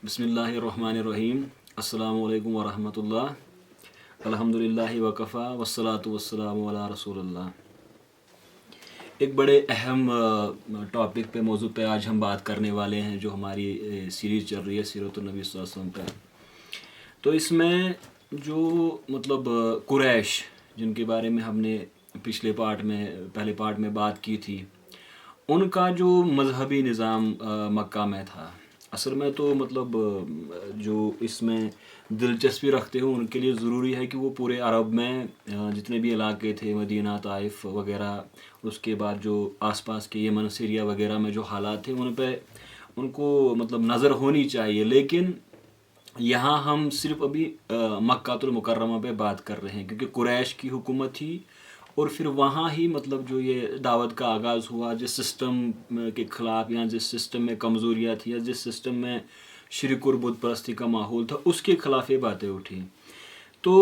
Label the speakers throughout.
Speaker 1: بسم اللہ الرحمن الرحیم السلام علیکم ورحمۃ اللہ الحمد للہ وکفیٰ والصلاۃ والسلام علی رسول اللہ۔ ایک بڑے اہم ٹاپک پہ موضوع پہ آج ہم بات کرنے والے ہیں، جو ہماری سیریز چل رہی ہے سیرت النبی صلی اللہ علیہ وسلم پہ۔ تو اس میں جو قریش، جن کے بارے میں ہم نے پہلے پارٹ میں بات کی تھی، ان کا جو مذہبی نظام مکہ میں تھا، اصل میں تو جو اس میں دلچسپی رکھتے ہوں ان کے لیے ضروری ہے کہ وہ پورے عرب میں جتنے بھی علاقے تھے، مدینہ، طائف وغیرہ، اس کے بعد جو آس پاس کے یمن، سیریا وغیرہ میں جو حالات تھے، ان کو نظر ہونی چاہیے۔ لیکن یہاں ہم صرف ابھی مکہ المکرمہ پہ بات کر رہے ہیں، کیونکہ قریش کی حکومت تھی، اور پھر وہاں ہی جو یہ دعوت کا آغاز ہوا، جس سسٹم کے خلاف یا جس سسٹم میں کمزوریاں تھیں یا جس سسٹم میں شرک اور بت پرستی کا ماحول تھا، اس کے خلاف یہ باتیں اٹھیں۔ تو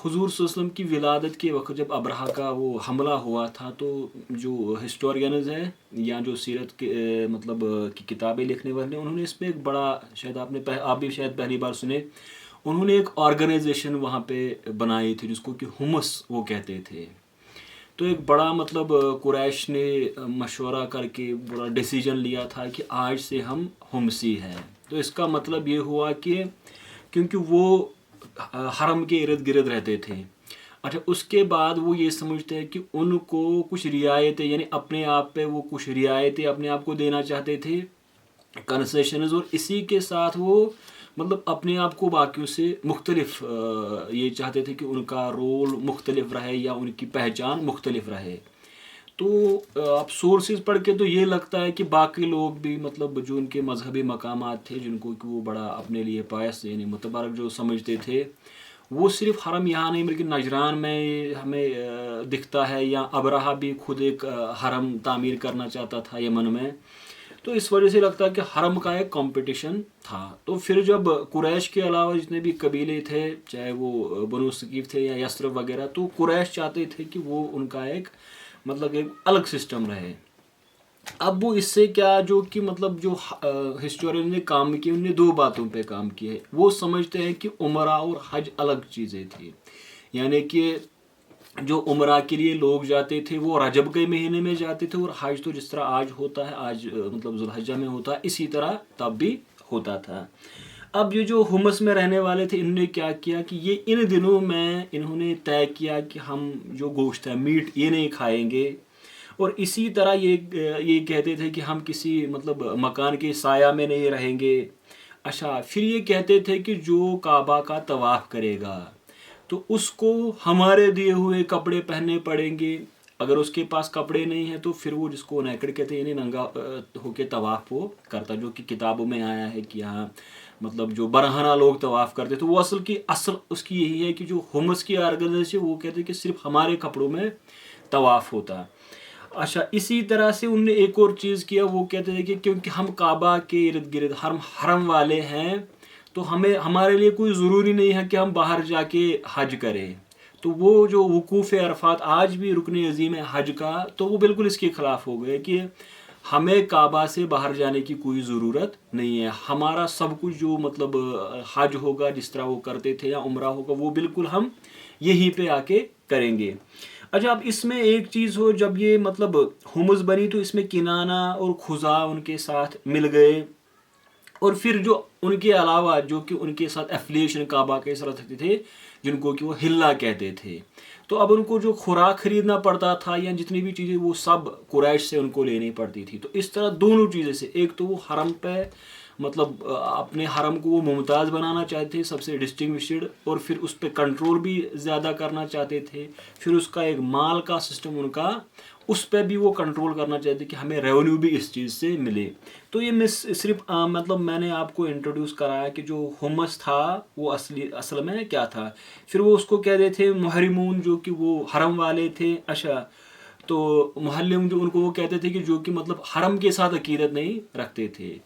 Speaker 1: حضور صلی اللہ علیہ وسلم کی ولادت کے وقت جب ابرہہ کا وہ حملہ ہوا تھا، تو جو ہسٹورینز ہیں یا جو سیرت کے کی کتابیں لکھنے والے ہیں، انہوں نے اس پہ ایک بڑا، شاید آپ بھی شاید پہلی بار سنے، انہوں نے ایک آرگنائزیشن وہاں پہ بنائی تھی جس کو کہ ہمس وہ کہتے تھے۔ تو ایک بڑا قریش نے مشورہ کر کے بڑا ڈیسیجن لیا تھا کہ آج سے ہم ہمسی ہیں۔ تو اس کا مطلب یہ ہوا کہ کیونکہ وہ حرم کے ارد گرد رہتے تھے، اچھا اس کے بعد وہ یہ سمجھتے ہیں کہ ان کو کچھ رعایتیں، یعنی اپنے آپ پہ وہ کچھ رعایتیں اپنے آپ کو دینا چاہتے تھے، کنسیشنز، اور اسی کے ساتھ وہ اپنے آپ کو باقیوں سے مختلف یہ چاہتے تھے کہ ان کا رول مختلف رہے یا ان کی پہچان مختلف رہے۔ تو اب سورسز پڑھ کے تو یہ لگتا ہے کہ باقی لوگ بھی جو ان کے مذہبی مقامات تھے، جن کو کہ وہ بڑا اپنے لیے پائس یعنی متبرک جو سمجھتے تھے، وہ صرف حرم یہاں نہیں بلکہ نجران میں ہمیں دکھتا ہے، یا ابرہہ بھی خود ایک حرم تعمیر کرنا چاہتا تھا یمن میں۔ تو اس وجہ سے لگتا ہے کہ حرم کا ایک کمپٹیشن تھا۔ تو پھر جب قریش کے علاوہ جتنے بھی قبیلے تھے، چاہے وہ بنو ثقیف تھے یا یثرب وغیرہ، تو قریش چاہتے تھے کہ وہ ان کا ایک ایک الگ سسٹم رہے۔ اب وہ اس سے کیا جو کہ جو ہسٹورین نے کام کیا، انہوں نے دو باتوں پہ کام کیا ہے۔ وہ سمجھتے ہیں کہ عمرہ اور حج الگ چیزیں تھیں، یعنی کہ جو عمرہ کے لیے لوگ جاتے تھے وہ رجب کے مہینے میں جاتے تھے، اور حج تو جس طرح آج ہوتا ہے، آج ذو الحجہ میں ہوتا ہے، اسی طرح تب بھی ہوتا تھا۔ اب یہ جو ہمس میں رہنے والے تھے، انہوں نے کیا کیا کہ یہ ان دنوں میں انہوں نے طے کیا کہ ہم جو گوشت ہے، میٹ، یہ نہیں کھائیں گے، اور اسی طرح یہ کہتے تھے کہ ہم کسی مکان کے سایہ میں نہیں رہیں گے۔ اچھا، پھر یہ کہتے تھے کہ جو کعبہ کا طواف کرے گا تو اس کو ہمارے دیے ہوئے کپڑے پہننے پڑیں گے، اگر اس کے پاس کپڑے نہیں ہیں تو پھر وہ جس کو نیکڑ کہتے ہیں، یعنی ننگا ہو کے طواف وہ کرتا، جو کہ کتابوں میں آیا ہے کہ یہاں جو برہنہ لوگ طواف کرتے تو وہ اصل اس کی یہی ہے کہ جو ہمس کی آرگنائزیشن وہ کہتے ہیں کہ صرف ہمارے کپڑوں میں طواف ہوتا۔ اچھا، اسی طرح سے انہوں نے ایک اور چیز کیا، وہ کہتے تھے کہ کیونکہ ہم کعبہ کے ارد گرد حرم والے ہیں، تو ہمارے لیے کوئی ضروری نہیں ہے کہ ہم باہر جا کے حج کریں۔ تو وہ جو وقوف عرفات آج بھی رکن عظیم ہے حج کا، تو وہ بالکل اس کے خلاف ہو گئے کہ ہمیں کعبہ سے باہر جانے کی کوئی ضرورت نہیں ہے، ہمارا سب کچھ جو حج ہوگا جس طرح وہ کرتے تھے یا عمرہ ہوگا، وہ بالکل ہم یہیں پہ آ کے کریں گے۔ اچھا، اب اس میں ایک چیز ہو، جب یہ ہمس بنی تو اس میں کنانہ اور خزاع ان کے ساتھ مل گئے، اور پھر جو ان کے علاوہ جو کہ ان کے ساتھ ایفیلیشن کعبہ کے ساتھ رکھتے تھے، جن کو کہ وہ ہلہ کہتے تھے، تو اب ان کو جو خوراک خریدنا پڑتا تھا یا جتنی بھی چیزیں وہ سب قریش سے ان کو لینی پڑتی تھی۔ تو اس طرح دونوں چیزیں سے، ایک تو وہ حرم پہ اپنے حرم کو وہ ممتاز بنانا چاہتے تھے، سب سے ڈسٹنگوشڈ، اور پھر اس پہ کنٹرول بھی زیادہ کرنا چاہتے تھے، پھر اس کا ایک مال کا سسٹم ان کا، اس پہ بھی وہ کنٹرول کرنا چاہتے کہ ہمیں ریونیو بھی اس چیز سے ملے۔ تو یہ صرف میں نے آپ کو انٹروڈیوس کرایا کہ جو ہمس تھا وہ اصل میں کیا تھا۔ پھر وہ اس کو کہتے تھے محرمون، جو کہ وہ حرم والے تھے۔ اچھا، تو محلے میں جو ان کو وہ کہتے تھے کہ جو کہ مطلب حرم کے ساتھ عقیدت نہیں رکھتے تھے.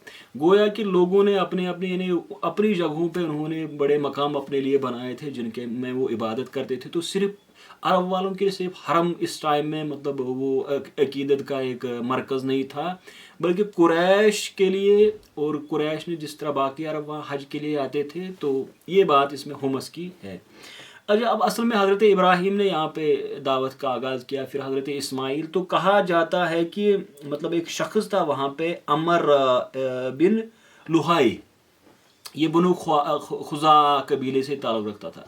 Speaker 1: گویا کہ لوگوں نے اپنے اپنے یعنی اپنی جگہوں پہ انہوں نے بڑے مقام اپنے لیے بنائے تھے جن کے میں وہ عبادت کرتے تھے. تو صرف عرب والوں کے صرف حرم اس ٹائم میں مطلب وہ عقیدت کا ایک مرکز نہیں تھا، بلکہ قریش کے لیے، اور قریش نے جس طرح باقی عرب وہاں حج کے لیے آتے تھے، تو یہ بات اس میں حمص کی ہے. اچھا، اب اصل میں حضرت ابراہیم نے یہاں پہ دعوت کا آغاز کیا، پھر حضرت اسماعیل. تو کہا جاتا ہے کہ مطلب ایک شخص تھا وہاں پہ، عمر بن لوہائی، یہ بنو خزاعہ قبیلے سے تعلق رکھتا تھا.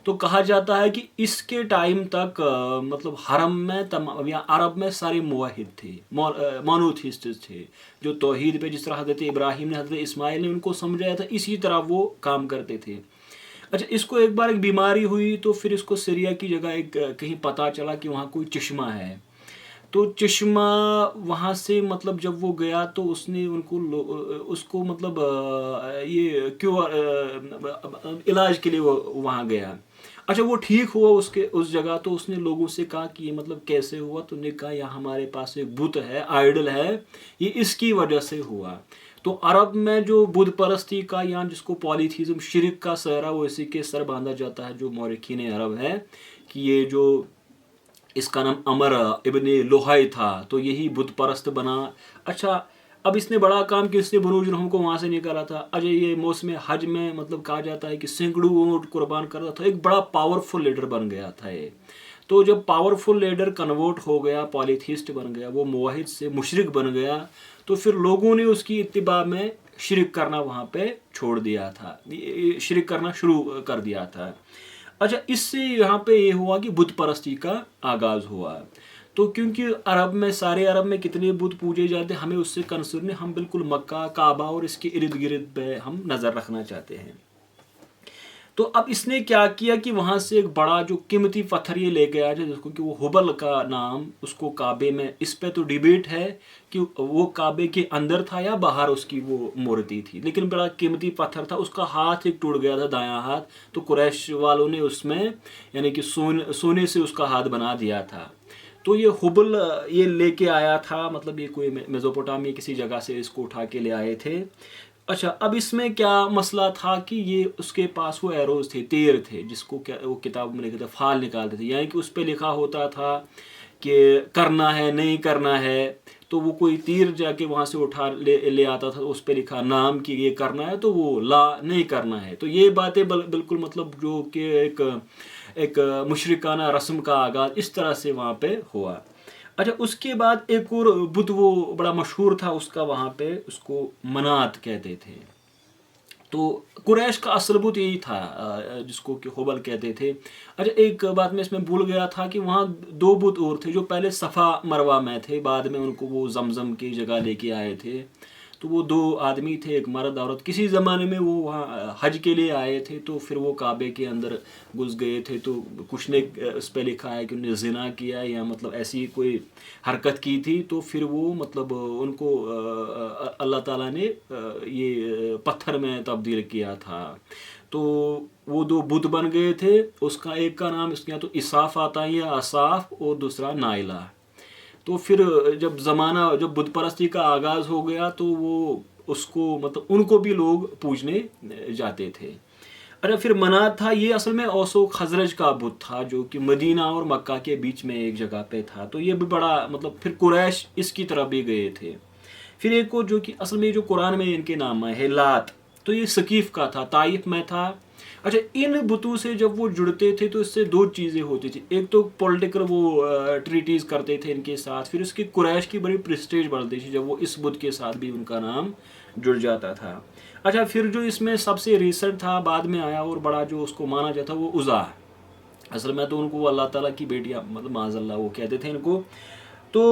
Speaker 1: تو کہا جاتا ہے کہ اس کے ٹائم تک مطلب حرم میں یا عرب میں سارے موحد تھے، مونوتھیسٹس تھے، جو توحید پہ جس طرح حضرت ابراہیم نے حضرت اسماعیل نے ان کو سمجھایا تھا اسی طرح وہ کام کرتے تھے. اچھا، اس کو ایک بار ایک بیماری ہوئی تو پھر اس کو سریا کی جگہ ایک کہیں پتہ چلا کہ وہاں کوئی چشمہ ہے. تو چشمہ وہاں سے مطلب جب وہ گیا تو اس نے اس کو مطلب یہ کیوں علاج کے لیے وہ وہاں گیا. اچھا، وہ ٹھیک ہوا اس جگہ. تو اس نے لوگوں سے کہا کہ یہ مطلب کیسے ہوا؟ تو نے کہا یہاں ہمارے پاس ایک بت ہے، آئیڈل ہے، یہ اس کی وجہ سے ہوا. تو عرب میں جو بدھ پرستی کا یا جس کو پالیتھیزم، شرک کا سہرا، وہ اسی کے سر باندھا جاتا ہے جو مورخین عرب ہے کہ یہ جو اس کا نام عمر ابن لوہائی تھا تو یہی بت پرست بنا. اچھا، اب اس نے بڑا کام کہ اس نے بنو جرہم کو وہاں سے نکالا تھا. اچھا، یہ موسم حج میں مطلب کہا جاتا ہے کہ سینکڑوں اونٹ قربان کرتا تھا، ایک بڑا پاورفل لیڈر بن گیا تھا یہ. تو جب پاورفل لیڈر کنورٹ ہو گیا، پالیتھیسٹ بن گیا، وہ موحد سے مشرک بن گیا، تو پھر لوگوں نے اس کی اتباع میں شرک کرنا وہاں پہ چھوڑ دیا تھا، شرک کرنا شروع کر دیا تھا. اچھا، اس سے یہاں پہ یہ ہوا کہ بت پرستی کا آغاز ہوا. تو کیونکہ عرب میں سارے عرب میں کتنے بت پوجے جاتے ہیں، ہمیں اس سے کنسرن ہے، ہم بالکل مکہ، کعبہ اور اس کے ارد گرد پہ ہم نظر رکھنا چاہتے ہیں. تو اب اس نے کیا کیا کہ وہاں سے ایک بڑا جو قیمتی پتھر یہ لے کے آیا جس کو کہ وہ حبل کا نام، اس کو کعبے میں، اس پہ تو ڈیبیٹ ہے کہ وہ کعبے کے اندر تھا یا باہر اس کی وہ مورتی تھی، لیکن بڑا قیمتی پتھر تھا. اس کا ہاتھ ایک ٹوٹ گیا تھا، دایاں ہاتھ. تو قریش والوں نے اس میں یعنی کہ سونے سے اس کا ہاتھ بنا دیا تھا. تو یہ حبل یہ لے کے آیا تھا، مطلب یہ کوئی میزوپوٹامی کسی جگہ سے اس کو اٹھا کے لے آئے تھے. اچھا، اب اس میں کیا مسئلہ تھا کہ یہ اس کے پاس وہ ایروز تھے، تیر تھے، جس کو وہ کتاب میں لکھتے تھے فال نکالتے تھے، یعنی کہ اس پہ لکھا ہوتا تھا کہ کرنا ہے نہیں کرنا ہے. تو وہ کوئی تیر جا کے وہاں سے اٹھا لے آتا تھا، اس پہ لکھا نام کہ یہ کرنا ہے، تو وہ لا نہیں کرنا ہے. تو یہ باتیں بالکل مطلب جو کہ ایک مشرکانہ رسم کا آغاز اس طرح سے وہاں پہ ہوا. اچھا، اس کے بعد ایک اور بت وہ بڑا مشہور تھا اس کا وہاں پہ، اس کو منات کہتے تھے. تو قریش کا اصل بت یہی تھا جس کو کہ حبل کہتے تھے. اچھا، ایک بات میں اس میں بھول گیا تھا کہ وہاں دو بت اور تھے جو پہلے صفا مروہ میں تھے، بعد میں ان کو وہ زمزم کی جگہ لے کے آئے تھے. تو وہ دو آدمی تھے، ایک مرد عورت، کسی زمانے میں وہ وہاں حج کے لیے آئے تھے. تو پھر وہ کعبے کے اندر گھس گئے تھے. تو کچھ نے اس پہ لکھا ہے کہ انہوں نے زنا کیا یا مطلب ایسی کوئی حرکت کی تھی. تو پھر وہ مطلب ان کو اللہ تعالیٰ نے یہ پتھر میں تبدیل کیا تھا. تو وہ دو بت بن گئے تھے. اس کا ایک کا نام اس کے تو اصاف آتا ہے یا اصاف، اور دوسرا نائلہ. تو پھر جب جب بت پرستی کا آغاز ہو گیا تو وہ اس کو مطلب ان کو بھی لوگ پوجنے جاتے تھے. اچھا، پھر منات تھا، یہ اصل میں اوس و خزرج کا بت تھا جو کہ مدینہ اور مکہ کے بیچ میں ایک جگہ پہ تھا. تو یہ بھی بڑا مطلب پھر قریش اس کی طرف بھی گئے تھے. پھر ایک اور جو کہ اصل میں جو قرآن میں ان کے نام ہے لات، تو یہ ثقیف کا تھا، طائف میں تھا. اچھا، ان بتوں سے جب وہ جڑتے تھے تو اس سے دو چیزیں ہوتی تھی. ایک تو پولیٹیکل وہ ٹریٹیز کرتے تھے ان کے ساتھ، پھر اس کی قریش کی بڑی پریسٹیج بڑھتی تھی جب وہ اس بت کے ساتھ بھی ان کا نام جڑ جاتا تھا. اچھا، پھر جو اس میں سب سے ریسنٹ تھا بعد میں آیا اور بڑا جو اس کو مانا جاتا وہ عزا. اصل میں تو ان کو اللہ تعالیٰ کی بیٹیاں مطلب معاذ اللہ وہ کہتے تھے ان کو. تو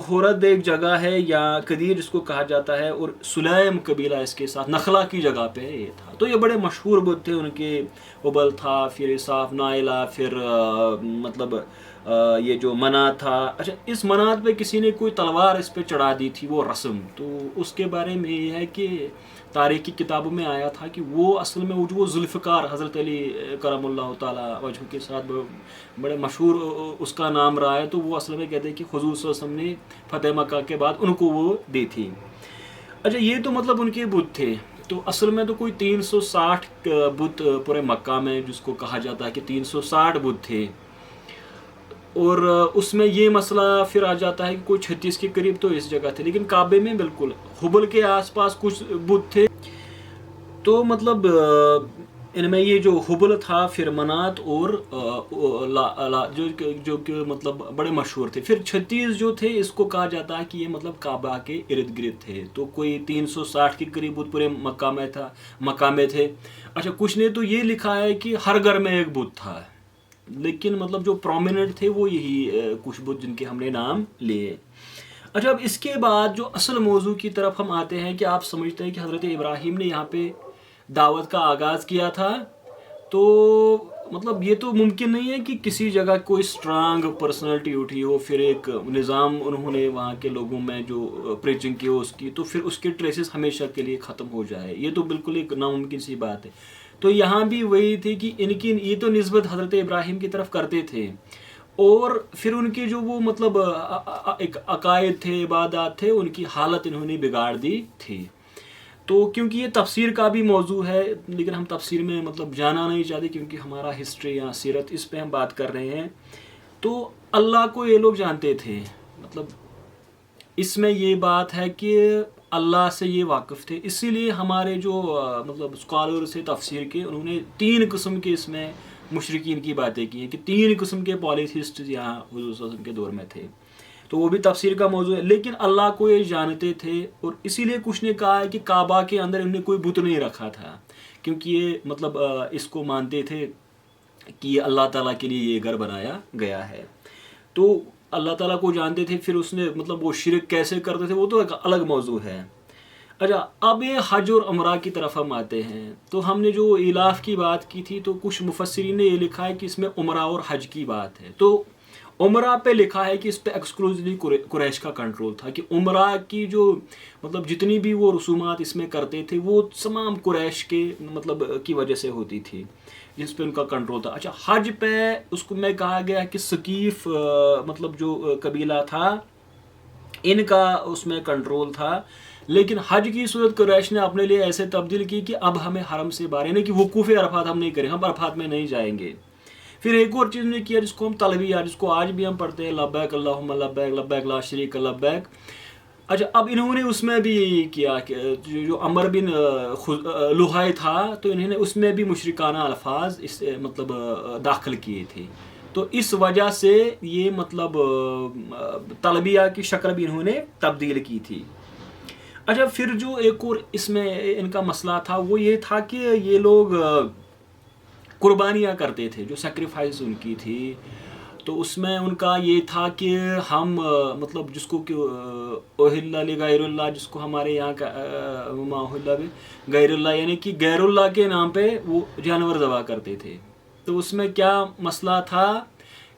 Speaker 1: ہورد ایک جگہ ہے یا قدیر جس کو کہا جاتا ہے، اور سلیم قبیلہ اس کے ساتھ نخلا کی جگہ پہ یہ تھا. تو یہ بڑے مشہور بت تھے ان کے. حبل تھا، پھر اصاف، نائلہ، پھر مطلب یہ جو منات تھا، اچھا اس منات پہ کسی نے کوئی تلوار اس پہ چڑھا دی تھی، وہ رسم، تو اس کے بارے میں یہ ہے کہ تاریخ کی کتابوں میں آیا تھا کہ وہ اصل میں وہ ذوالفقار حضرت علی کرم اللہ تعالیٰ وجہ کے ساتھ بڑے مشہور اس کا نام رہا ہے، تو وہ اصل میں کہتے ہیں کہ حضور صلی اللہ علیہ وسلم نے فتح مکہ کے بعد ان کو وہ دی تھی۔ اچھا یہ تو مطلب ان کے بت تھے، تو اصل میں تو کوئی 360 بت پورے مکہ میں، جس کو کہا جاتا ہے کہ 360 بت تھے، اور اس میں یہ مسئلہ پھر آ جاتا ہے کہ کوئی 36 کے قریب تو اس جگہ تھے، لیکن کعبے میں بالکل حبل کے آس پاس کچھ بت تھے۔ تو مطلب ان میں یہ جو حبل تھا، پھر منات اور جو کہ مطلب بڑے مشہور تھے، پھر 36 جو تھے اس کو کہا جاتا ہے کہ یہ مطلب کعبہ کے ارد گرد تھے، تو کوئی 360 کے قریب بت پورے مکہ میں تھے۔ اچھا کچھ نے تو یہ لکھا ہے کہ ہر گھر میں ایک بت تھا، لیکن مطلب جو پرومیننٹ تھے وہ یہی کچھ بت جن کے ہم نے نام لیے۔ اچھا اب اس کے بعد جو اصل موضوع کی طرف ہم آتے ہیں کہ آپ سمجھتے ہیں کہ حضرت ابراہیم نے یہاں پہ دعوت کا آغاز کیا تھا، تو مطلب یہ تو ممکن نہیں ہے کہ کسی جگہ کوئی اسٹرانگ پرسنالٹی اٹھی ہو، پھر ایک نظام انہوں نے وہاں کے لوگوں میں جو پریچنگ کی ہو اس کی، تو پھر اس کے ٹریسز ہمیشہ کے لیے ختم ہو جائے، یہ تو بالکل ایک ناممکن سی بات ہے۔ تو یہاں بھی وہی تھی کہ ان کی یہ تو نسبت حضرت ابراہیم کی طرف کرتے تھے، اور پھر ان کے جو وہ مطلب ایک عقائد تھے، عبادات تھے، ان کی حالت انہوں نے بگاڑ دی تھی۔ تو کیونکہ یہ تفسیر کا بھی موضوع ہے، لیکن ہم تفسیر میں مطلب جانا نہیں چاہتے، کیونکہ ہمارا ہسٹری یا سیرت اس پہ ہم بات کر رہے ہیں۔ تو اللہ کو یہ لوگ جانتے تھے، مطلب اس میں یہ بات ہے کہ اللہ سے یہ واقف تھے، اسی لیے ہمارے جو مطلب اسکالر سے تفسیر کے، انہوں نے 3 قسم کے اس میں مشرکین کی باتیں کی ہیں کہ 3 قسم کے پالیتھسٹ یہاں حضور صلی اللہ علیہ وسلم کے دور میں تھے، تو وہ بھی تفسیر کا موضوع ہے، لیکن اللہ کو یہ جانتے تھے، اور اسی لیے کچھ نے کہا ہے کہ کعبہ کے اندر انہوں نے کوئی بت نہیں رکھا تھا، کیونکہ یہ مطلب اس کو مانتے تھے کہ یہ اللہ تعالیٰ کے لیے یہ گھر بنایا گیا ہے، تو اللہ تعالیٰ کو جانتے تھے۔ پھر اس نے مطلب وہ شرک کیسے کرتے تھے وہ تو ایک الگ موضوع ہے۔ اچھا اب یہ حج اور عمرہ کی طرف ہم آتے ہیں، تو ہم نے جو الاف کی بات کی تھی، تو کچھ مفسرین نے یہ لکھا ہے کہ اس میں عمرہ اور حج کی بات ہے، تو عمرہ پہ لکھا ہے کہ اس پہ ایکسکلوزلی قریش کا کنٹرول تھا، کہ عمرہ کی جو مطلب جتنی بھی وہ رسومات اس میں کرتے تھے وہ تمام قریش کے مطلب کی وجہ سے ہوتی تھی، جس پہ ان کا کنٹرول تھا۔ اچھا حج پہ اس کو میں کہا گیا کہ ثقیف مطلب جو قبیلہ تھا ان کا اس میں کنٹرول تھا، لیکن حج کی صورت قریش نے اپنے لیے ایسے تبدیل کی کہ اب ہمیں حرم سے باہر، یعنی کہ وقوف عرفات ہم نہیں کریں، ہم عرفات میں نہیں جائیں گے۔ پھر ایک اور چیز نے کیا جس کو ہم تلبیہ، جس کو آج بھی ہم پڑھتے ہیں، لبیک اللہم لبیک لبیک لا شریک لبیک۔ اچھا اب انہوں نے اس میں بھی کیا کہ جو عمر بن لوہائی تھا، تو انہوں نے اس میں بھی مشرکانہ الفاظ اس مطلب داخل کیے تھے، تو اس وجہ سے یہ مطلب تلبیہ کی شکل بھی انہوں نے تبدیل کی تھی۔ اچھا پھر جو ایک اور اس میں ان کا مسئلہ تھا وہ یہ تھا کہ یہ لوگ قربانیاں کرتے تھے، جو سیکریفائس ان کی تھی، تو اس میں ان کا یہ تھا کہ ہم مطلب جس کو کہ اوہل لغیر اللہ، جس کو ہمارے یہاں کا غیر اللہ، یعنی کہ غیر اللہ کے نام پہ وہ جانور ذبح کرتے تھے۔ تو اس میں کیا مسئلہ تھا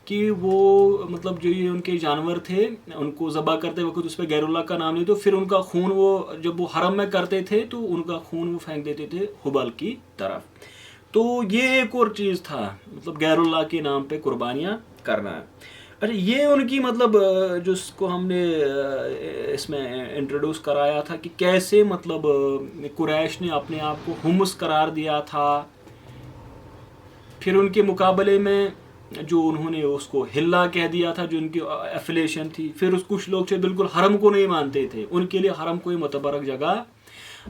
Speaker 1: کہ وہ مطلب جو یہ ان کے جانور تھے ان کو ذبح کرتے وقت اس پہ غیر اللہ کا نام نہیں، تو پھر ان کا خون وہ جب وہ حرم میں کرتے تھے تو ان کا خون وہ پھینک دیتے تھے حبل کی طرف۔ تو یہ ایک اور چیز تھا، مطلب غیر اللہ کے نام پہ قربانیاں کرنا۔ اچھا یہ ان کی مطلب جس کو ہم نے اس میں انٹروڈیوس کرایا تھا کہ کیسے مطلب قریش نے اپنے آپ کو ہمس قرار دیا تھا، پھر ان کے مقابلے میں جو انہوں نے اس کو ہلا کہہ دیا تھا، جو ان کی ایفیلیشن تھی، پھر اس کچھ لوگ تھے بالکل حرم کو نہیں مانتے تھے، ان کے لیے حرم کوئی متبرک جگہ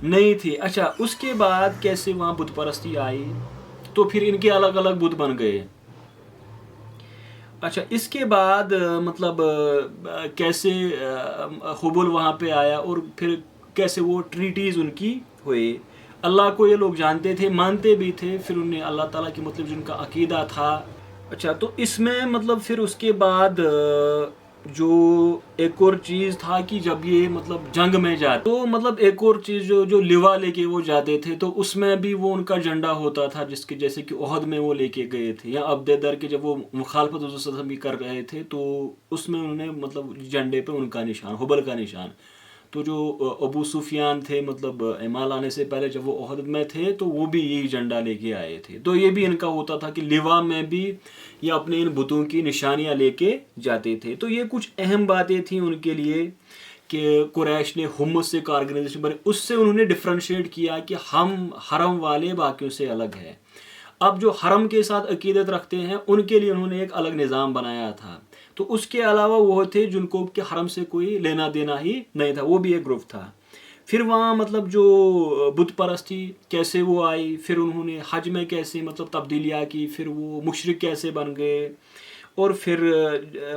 Speaker 1: نہیں تھی۔ اچھا اس کے بعد کیسے وہاں بت پرستی آئی، تو پھر ان کے الگ الگ بت بن گئے۔ اچھا اس کے بعد مطلب کیسے حبل وہاں پہ آیا، اور پھر کیسے وہ ٹریٹیز ان کی ہوئی۔ اللہ کو یہ لوگ جانتے تھے، مانتے بھی تھے، پھر انہیں اللہ تعالیٰ کی مطلب جن کا عقیدہ تھا۔ اچھا تو اس میں مطلب پھر اس کے بعد جو ایک اور چیز تھا کہ جب یہ مطلب جنگ میں جاتے تو مطلب ایک اور چیز جو لوا لے کے وہ جاتے تھے تو اس میں بھی وہ ان کا جھنڈا ہوتا تھا، جس کے جیسے کہ احد میں وہ لے کے گئے تھے، یا عبد در کے جب وہ مخالفت حضور صلی اللہ علیہ وسلم کی کر رہے تھے تو اس میں انہوں نے مطلب جھنڈے پہ ان کا نشان، حبل کا نشان. تو جو ابو سفیان تھے مطلب ایمان لانے سے پہلے جب وہ احد میں تھے تو وہ بھی یہی جھنڈا لے کے آئے تھے. تو یہ بھی ان کا ہوتا تھا کہ لوا میں بھی یہ اپنے ان بتوں کی نشانیاں لے کے جاتے تھے. تو یہ کچھ اہم باتیں تھیں ان کے لیے کہ قریش نے حمص سے آرگنائزیشن بنائی، اس سے انہوں نے ڈفرینشیٹ کیا کہ ہم حرم والے باقیوں سے الگ ہے. اب جو حرم کے ساتھ عقیدت رکھتے ہیں ان کے لیے انہوں نے ایک الگ نظام بنایا تھا. تو اس کے علاوہ وہ تھے جن کو کہ حرم سے کوئی لینا دینا ہی نہیں تھا، وہ بھی ایک گروپ تھا. پھر وہاں مطلب جو بت پرستی کیسے وہ آئی، پھر انہوں نے حج میں کیسے مطلب تبدیلیاں کی، پھر وہ مشرک کیسے بن گئے، اور پھر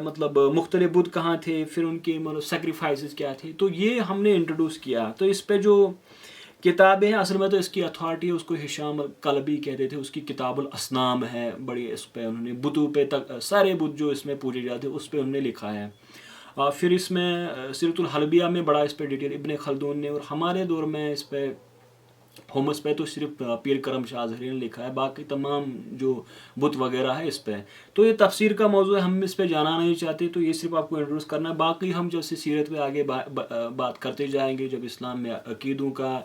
Speaker 1: مطلب مختلف بت کہاں تھے، پھر ان کے مطلب سیکریفائسز کیا تھے. تو یہ ہم نے انٹروڈیوس کیا. تو اس پہ جو کتابیں ہیں اصل میں تو اس کی اتھارٹی اس کو ہشام کلبی کہتے تھے، اس کی کتاب الاسنام ہے بڑی، اس پہ انہوں نے بتوں پہ تک سارے بت جو اس میں پوجے جاتے اس پہ انہوں نے لکھا ہے. پھر اس میں سیرۃ الحلبیہ میں بڑا اس پہ ڈیٹیل ابن خلدون نے، اور ہمارے دور میں اس پہ حمص پہ تو صرف پیر کرم شاہ اظہری نے لکھا ہے، باقی تمام جو بت وغیرہ ہے اس پہ. تو یہ تفسیر کا موضوع ہے، ہم اس پہ جانا نہیں چاہتے، تو یہ صرف آپ کو انٹروڈیوس کرنا ہے. باقی ہم جیسے سیرت پہ آگے بات کرتے جائیں گے، جب اسلام میں عقیدوں کا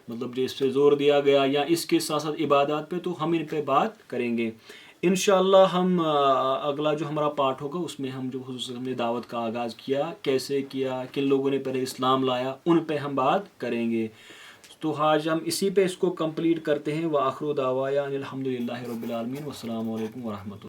Speaker 1: مطلب جو اس پہ زور دیا گیا یا اس کے ساتھ ساتھ عبادات پہ، تو ہم ان پہ بات کریں گے انشاءاللہ. ہم اگلا جو ہمارا پارٹ ہوگا اس میں ہم جو حضور صلی اللہ علیہ وسلم نے دعوت کا آغاز کیا، کیسے کیا، کن لوگوں نے پہلے اسلام لایا، ان پہ ہم بات کریں گے. تو آج ہم اسی پہ اس کو کمپلیٹ کرتے ہیں. وآخر دعوانا الحمدللہ رب العالمین، والسلام علیکم ورحمۃ اللہ.